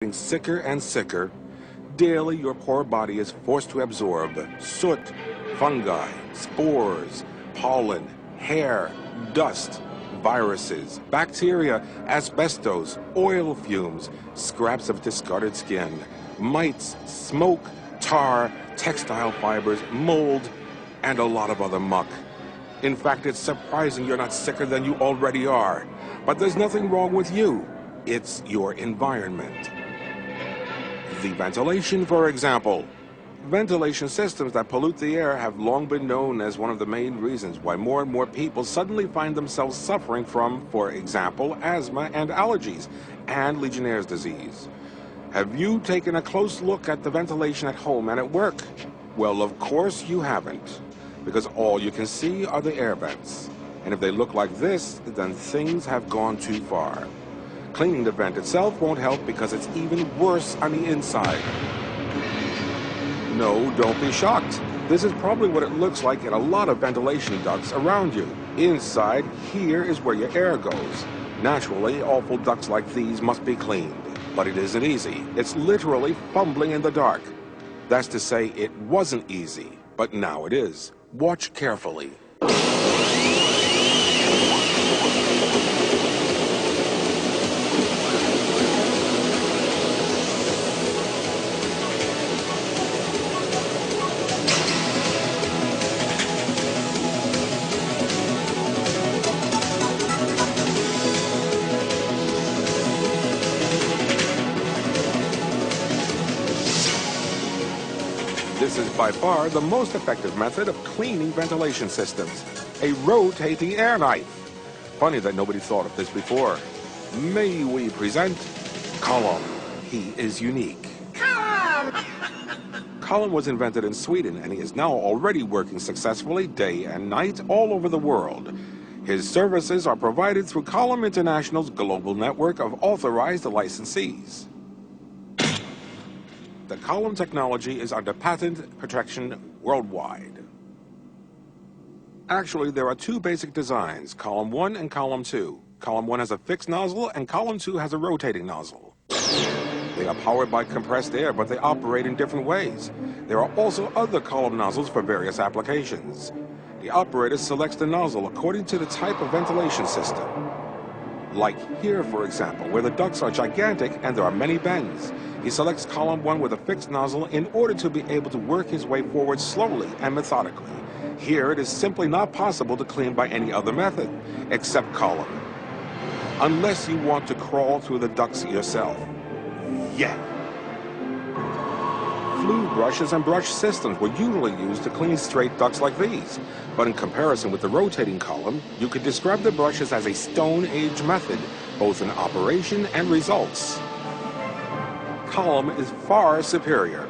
Getting sicker and sicker. Daily, your poor body is forced to absorb soot, fungi, spores, pollen, hair, dust, viruses, bacteria, asbestos, oil fumes, scraps of discarded skin, mites, smoke, tar, textile fibers, mold, and a lot of other muck. In fact, it's surprising you're not sicker than you already are. But there's nothing wrong with you. It's your environment. The ventilation, for example. Ventilation systems that pollute the air have long been known as one of the main reasons why more and more people suddenly find themselves suffering from, for example, asthma and allergies, and Legionnaire's disease. Have you taken a close look at the ventilation at home and at work? Well, of course you haven't, because all you can see are the air vents. And if they look like this, then things have gone too far. Cleaning the vent itself won't help because it's even worse on the inside. No, don't be shocked. This is probably what it looks like in a lot of ventilation ducts around you. Inside, here is where your air goes. Naturally, awful ducts like these must be cleaned. But it isn't easy. It's literally fumbling in the dark. That's to say, it wasn't easy, but now it is. Watch carefully. This is by far the most effective method of cleaning ventilation systems, a rotating air knife. Funny that nobody thought of this before. May we present Column. He is unique. Column! Column was invented in Sweden, and he is now already working successfully day and night all over the world. His services are provided through Column International's global network of authorized licensees. The Column technology is under patent protection worldwide. Actually, there are two basic designs, Column 1 and Column 2. Column 1 has a fixed nozzle, and Column 2 has a rotating nozzle. They are powered by compressed air, but they operate in different ways. There are also other column nozzles for various applications. The operator selects the nozzle according to the type of ventilation system. Like here, for example, where the ducts are gigantic and there are many bends. He selects Column 1 with a fixed nozzle in order to be able to work his way forward slowly and methodically. Here, it is simply not possible to clean by any other method, except Column. Unless you want to crawl through the ducts yourself. Yeah. Flue brushes and brush systems were usually used to clean straight ducts like these. But in comparison with the rotating column, you could describe the brushes as a Stone Age method, both in operation and results. Column is far superior.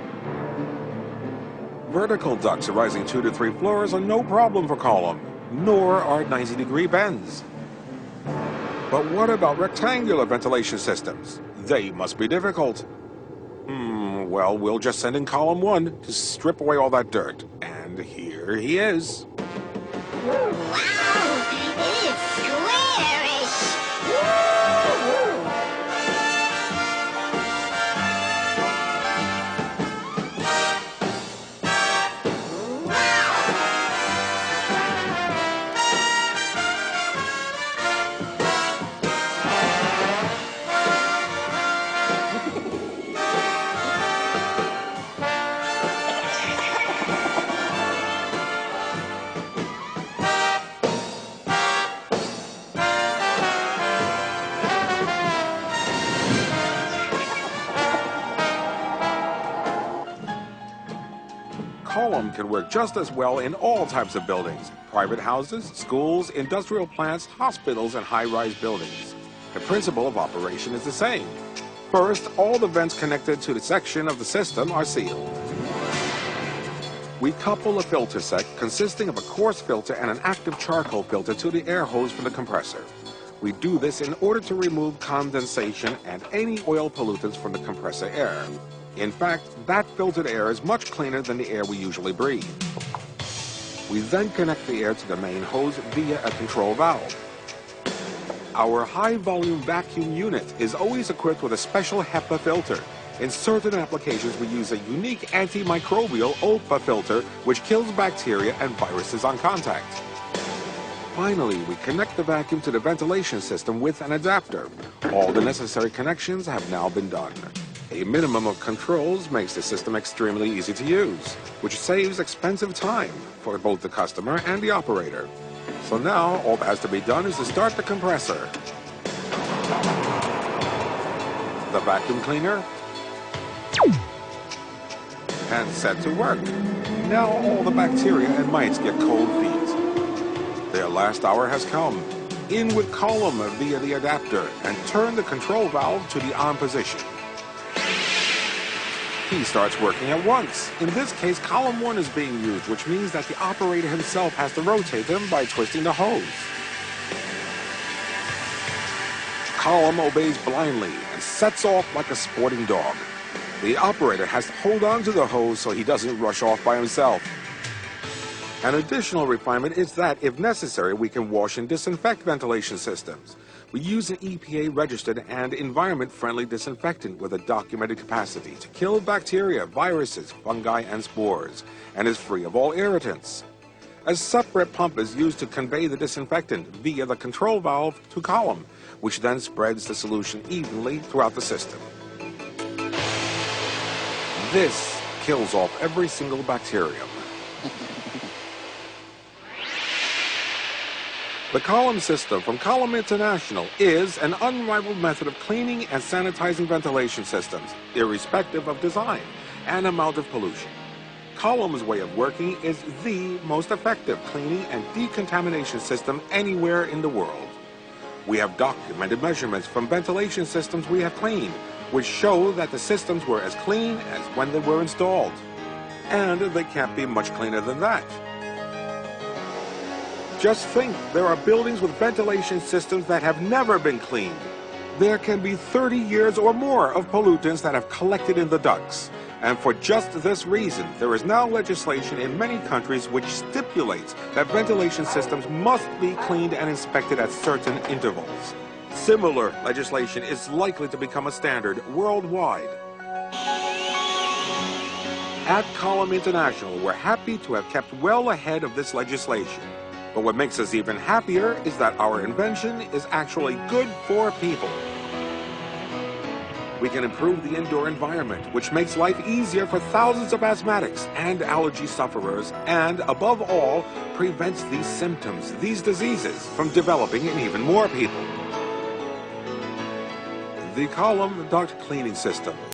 Vertical ducts arising 2 to 3 floors are no problem for Column, nor are 90-degree bends. But what about rectangular ventilation systems? They must be difficult. Well, we'll just send in Column 1 to strip away all that dirt. And here he is. Wow! It is squarish! Column can work just as well in all types of buildings: private houses, schools, industrial plants, hospitals, and high-rise buildings. The principle of operation is the same. First, all the vents connected to the section of the system are sealed. We couple a filter set consisting of a coarse filter and an active charcoal filter to the air hose for the compressor. We do this in order to remove condensation and any oil pollutants from the compressor air. In fact, that filtered air is much cleaner than the air we usually breathe. We then connect the air to the main hose via a control valve. Our high-volume vacuum unit is always equipped with a special HEPA filter. In certain applications, we use a unique antimicrobial OPA filter which kills bacteria and viruses on contact. Finally, we connect the vacuum to the ventilation system with an adapter. All the necessary connections have now been done. A minimum of controls makes the system extremely easy to use, which saves expensive time for both the customer and the operator. So now, all that has to be done is to start the compressor. The vacuum cleaner. And set to work. Now all the bacteria and mites get cold feet. Their last hour has come. In with column via the adapter and turn the control valve to the on position. He starts working at once. In this case, column 1 is being used, which means that the operator himself has to rotate them by twisting the hose. Column obeys blindly and sets off like a sporting dog. The operator has to hold on to the hose so he doesn't rush off by himself. An additional refinement is that, if necessary, we can wash and disinfect ventilation systems. We use an EPA-registered and environment-friendly disinfectant with a documented capacity to kill bacteria, viruses, fungi, and spores, and is free of all irritants. A separate pump is used to convey the disinfectant via the control valve to column, which then spreads the solution evenly throughout the system. This kills off every single bacterium. The column system from Column International is an unrivaled method of cleaning and sanitizing ventilation systems, irrespective of design and amount of pollution. Column's way of working is the most effective cleaning and decontamination system anywhere in the world. We have documented measurements from ventilation systems we have cleaned, which show that the systems were as clean as when they were installed. And they can't be much cleaner than that. Just think, there are buildings with ventilation systems that have never been cleaned. There can be 30 years or more of pollutants that have collected in the ducts. And for just this reason, there is now legislation in many countries which stipulates that ventilation systems must be cleaned and inspected at certain intervals. Similar legislation is likely to become a standard worldwide. At Column International, we're happy to have kept well ahead of this legislation. But what makes us even happier is that our invention is actually good for people. We can improve the indoor environment, which makes life easier for thousands of asthmatics and allergy sufferers, and above all, prevents these symptoms, these diseases, from developing in even more people. The Column Duct Cleaning System